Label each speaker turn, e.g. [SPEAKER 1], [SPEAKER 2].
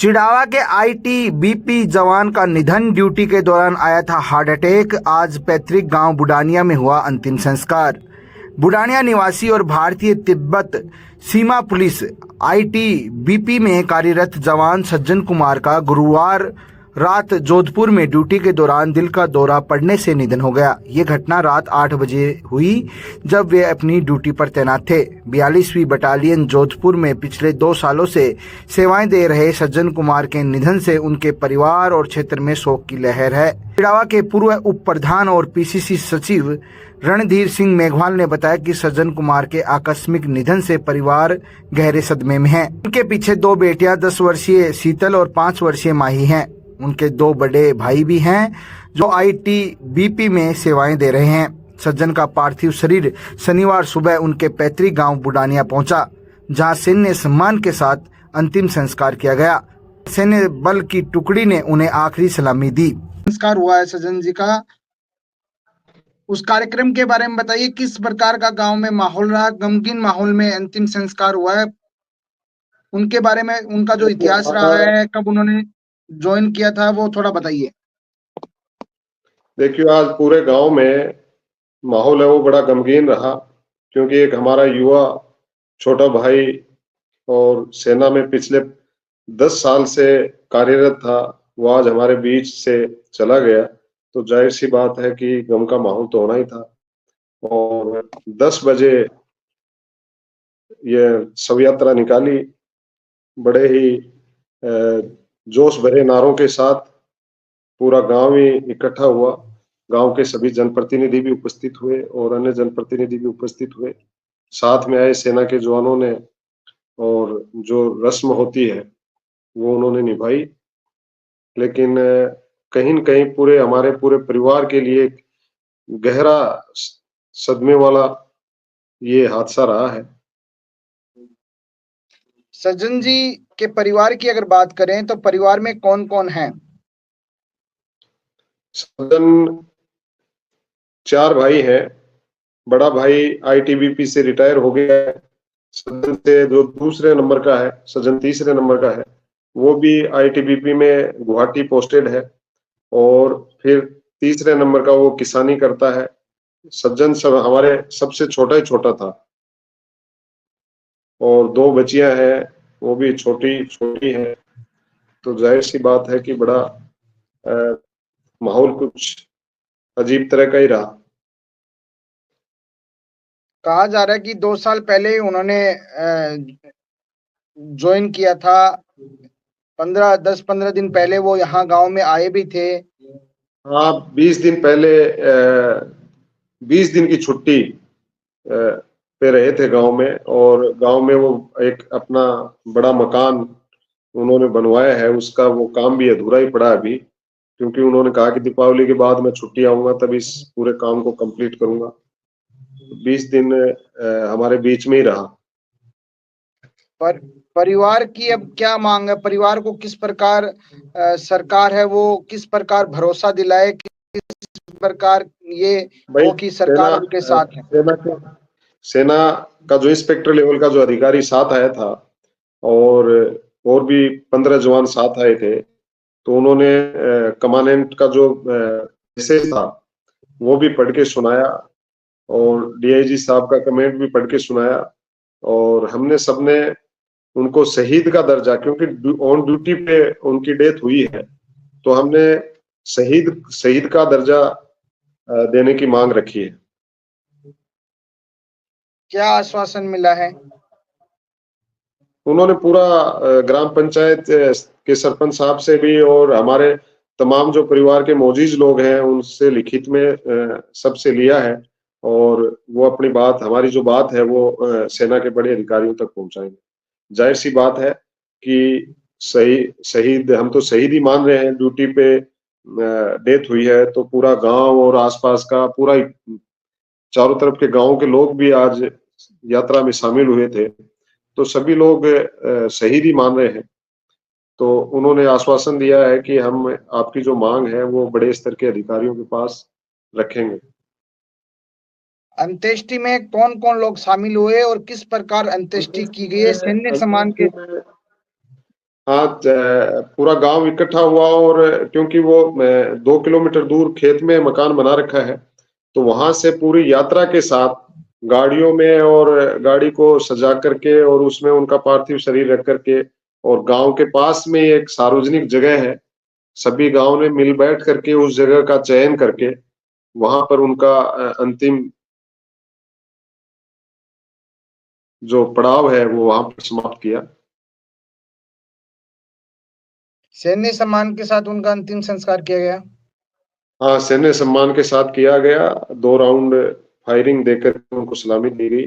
[SPEAKER 1] चिड़ावा के आईटीबीपी जवान का निधन। ड्यूटी के दौरान आया था हार्ट अटैक। आज पैतृक गांव बुडानिया में हुआ अंतिम संस्कार। बुडानिया निवासी और भारतीय तिब्बत सीमा पुलिस आईटीबीपी में कार्यरत जवान सज्जन कुमार का गुरुवार रात जोधपुर में ड्यूटी के दौरान दिल का दौरा पड़ने से निधन हो गया। ये घटना रात 8 बजे हुई जब वे अपनी ड्यूटी पर तैनात थे। 42वीं बटालियन जोधपुर में पिछले 2 सालों से सेवाएं दे रहे सज्जन कुमार के निधन से उनके परिवार और क्षेत्र में शोक की लहर है। चिड़ावा के पूर्व उप प्रधान और पीसीसी सचिव रणधीर सिंह मेघवाल ने बताया कि सज्जन कुमार के आकस्मिक निधन से परिवार गहरे सदमे में है। उनके पीछे 2 बेटियां 10 वर्षीय शीतल और 5 वर्षीय माही हैं। उनके 2 बड़े भाई भी हैं जो आईटीबीपी में सेवाएं दे रहे हैं। सज्जन का पार्थिव शरीर शनिवार सुबह उनके पैतृक गांव बुडानिया पहुंचा, जहां सैन्य सम्मान के साथ अंतिम संस्कार किया गया। सैन्य बल की टुकड़ी ने उन्हें आखिरी सलामी दी। संस्कार हुआ है सज्जन जी का, उस कार्यक्रम के बारे में बताइए। किस प्रकार का गांव में माहौल रहा? गमगीन माहौल में अंतिम संस्कार हुआ है। उनके बारे में, उनका जो इतिहास रहा है, कब उन्होंने ज्वाइन किया था, वो थोड़ा बताइए।
[SPEAKER 2] देखिए, आज पूरे गांव में माहौल है वो बड़ा गमगीन रहा, क्योंकि एक हमारा युवा छोटा भाई और सेना में पिछले 10 साल से कार्यरत था, वो आज हमारे बीच से चला गया। तो जाहिर सी बात है कि गम का माहौल तो होना ही था। और 10 बजे ये शव यात्रा निकाली, बड़े ही जोश भरे नारों के साथ पूरा गांव ही इकट्ठा हुआ। गांव के सभी जनप्रतिनिधि भी उपस्थित हुए और अन्य जनप्रतिनिधि भी उपस्थित हुए। साथ में आए सेना के जवानों ने, और जो रस्म होती है वो उन्होंने निभाई। लेकिन कहीं न कहीं हमारे पूरे परिवार के लिए गहरा सदमे वाला ये हादसा रहा है।
[SPEAKER 1] सज्जन जी के परिवार की अगर बात करें तो परिवार में कौन-कौन है?
[SPEAKER 2] सज्जन 4 भाई हैं। बड़ा भाई आईटीबीपी से रिटायर हो गया है। सज्जन से जो दूसरे नंबर का है, सज्जन तीसरे नंबर का है, वो भी आईटीबीपी में गुवाहाटी पोस्टेड है। और फिर तीसरे नंबर का वो किसानी करता है। सज्जन सब हमारे सबसे छोटा ही छोटा था। और 2 बच्चियां हैं, वो भी छोटी छोटी हैं। तो जाहिर सी बात है कि बड़ा माहौल कुछ अजीब तरह का ही रहा।
[SPEAKER 1] कहा जा रहा है कि 2 साल पहले उन्होंने ज्वाइन किया था। 10-15 दिन पहले वो यहाँ गांव में आए भी थे।
[SPEAKER 2] हाँ, 20 दिन पहले 20 दिन की छुट्टी पे रहे थे गांव में। और गांव में वो एक अपना बड़ा मकान उन्होंने बनवाया है, उसका वो काम भी अधूरा ही पड़ा अभी, क्योंकि उन्होंने कहा कि दीपावली के बाद मैं छुट्टी आऊंगा तब इस पूरे काम को कंप्लीट करूंगा। 20 दिन हमारे बीच में ही रहा।
[SPEAKER 1] पर परिवार की अब क्या मांग है? परिवार को किस प्रकार सरकार है वो किस प्रकार भरोसा दिलाए, किस प्रकार ये हो कि सरकार उनके साथ है?
[SPEAKER 2] सेना का जो इंस्पेक्टर लेवल का जो अधिकारी साथ आया था, और भी 15 जवान साथ आए थे। तो उन्होंने कमांडेंट का जो मैसेज था वो भी पढ़ के सुनाया, और डीआईजी साहब का कमेंट भी पढ़ के सुनाया। और हमने सबने उनको शहीद का दर्जा, क्योंकि ऑन ड्यूटी पे उनकी डेथ हुई है, तो हमने शहीद का दर्जा देने की मांग रखी है।
[SPEAKER 1] क्या आश्वासन मिला है?
[SPEAKER 2] उन्होंने पूरा ग्राम पंचायत के सरपंच साहब से भी और हमारे तमाम जो परिवार के मौजूद लोग हैं उनसे लिखित में सबसे लिया है। और वो अपनी बात, हमारी जो बात है वो सेना के बड़े अधिकारियों तक पहुंचाएंगे। जाहिर सी बात है कि शहीद हम तो शहीद ही मान रहे हैं। ड्यूटी पे डेथ हुई है तो पूरा गांव और आसपास का पूरा चारों तरफ के गांव के लोग भी आज यात्रा में शामिल हुए थे, तो सभी लोग शहीद ही मान रहे हैं। तो उन्होंने आश्वासन दिया है कि हम आपकी जो मांग है वो बड़े स्तर के अधिकारियों के पास रखेंगे।
[SPEAKER 1] अंत्येष्टि में कौन-कौन लोग शामिल हुए और किस प्रकार अंत्येष्टि की गई है? सैन्य सम्मान के
[SPEAKER 2] आज पूरा गांव इकट्ठा हुआ, और क्योंकि वो 2 किलोमीटर दूर खेत में मकान बना रखा है, तो वहां से पूरी यात्रा के साथ गाड़ियों में और गाड़ी को सजा करके और उसमें उनका पार्थिव शरीर रख करके, और गांव के पास में एक सार्वजनिक जगह है, सभी गांव ने मिल बैठ करके उस जगह का चयन करके वहां पर उनका अंतिम जो पड़ाव है वो वहां पर समाप्त किया।
[SPEAKER 1] सैन्य सम्मान के साथ उनका अंतिम संस्कार किया गया।
[SPEAKER 2] हाँ, सैन्य सम्मान के साथ किया गया। 2 राउंड फायरिंग देकर उनको सलामी दी गई।